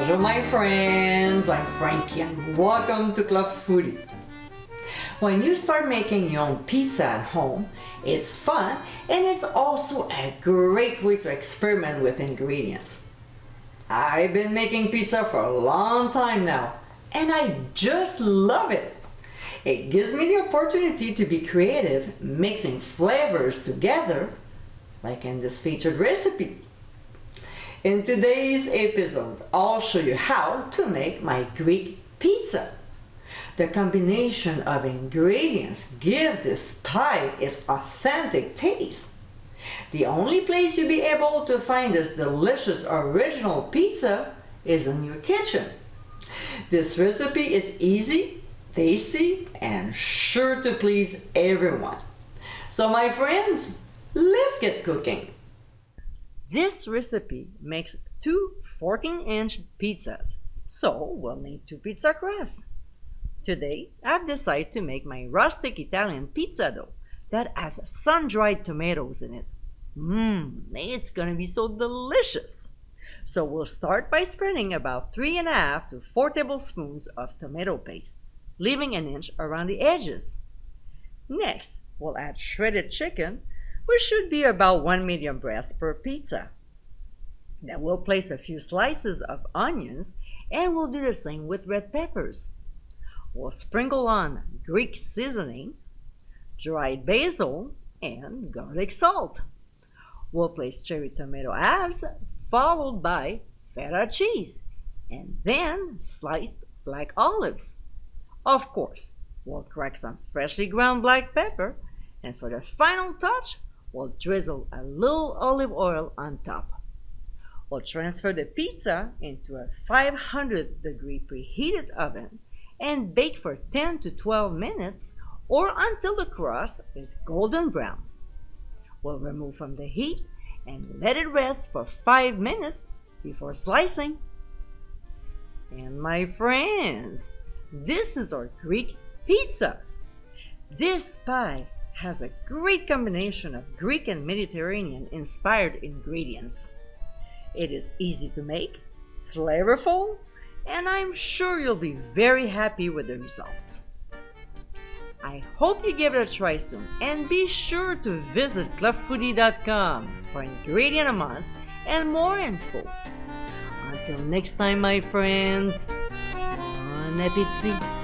Bonjour my friends, I'm Frankie and welcome to Club Foodie. When you start making your own pizza at home, it's fun and it's also a great way to experiment with ingredients. I've been making pizza for a long time now and I just love it. It gives me the opportunity to be creative, mixing flavors together, like in this featured recipe. In today's episode, I'll show you how to make my Greek pizza. The combination of ingredients give this pie its authentic taste. The only place you'll be able to find this delicious original pizza is in your kitchen. This recipe is easy, tasty, and sure to please everyone. So my friends, let's get cooking. This recipe makes two 14-inch pizzas, so we'll need 2 pizza crusts. Today, I've decided to make my rustic Italian pizza dough that has sun-dried tomatoes in it. It's gonna be so delicious! So we'll start by spreading about 3.5 to 4 tablespoons of tomato paste, leaving an inch around the edges. Next, we'll add shredded chicken, which should be about 1 medium breast per pizza. Then we'll place a few slices of onions and we'll do the same with red peppers. We'll sprinkle on Greek seasoning, dried basil, and garlic salt. We'll place cherry tomato halves followed by feta cheese and then sliced black olives. Of course, we'll crack some freshly ground black pepper, and for the final touch, we'll drizzle a little olive oil on top. We'll transfer the pizza into a 500-degree preheated oven and bake for 10 to 12 minutes or until the crust is golden brown. We'll remove from the heat and let it rest for 5 minutes before slicing. And my friends, this is our Greek pizza. This pie has a great combination of Greek and Mediterranean inspired ingredients. It is easy to make, flavorful, and I'm sure you'll be very happy with the results. I hope you give it a try soon and be sure to visit clubfoodie.com for ingredient amounts and more info. Until next time my friends, bon appétit!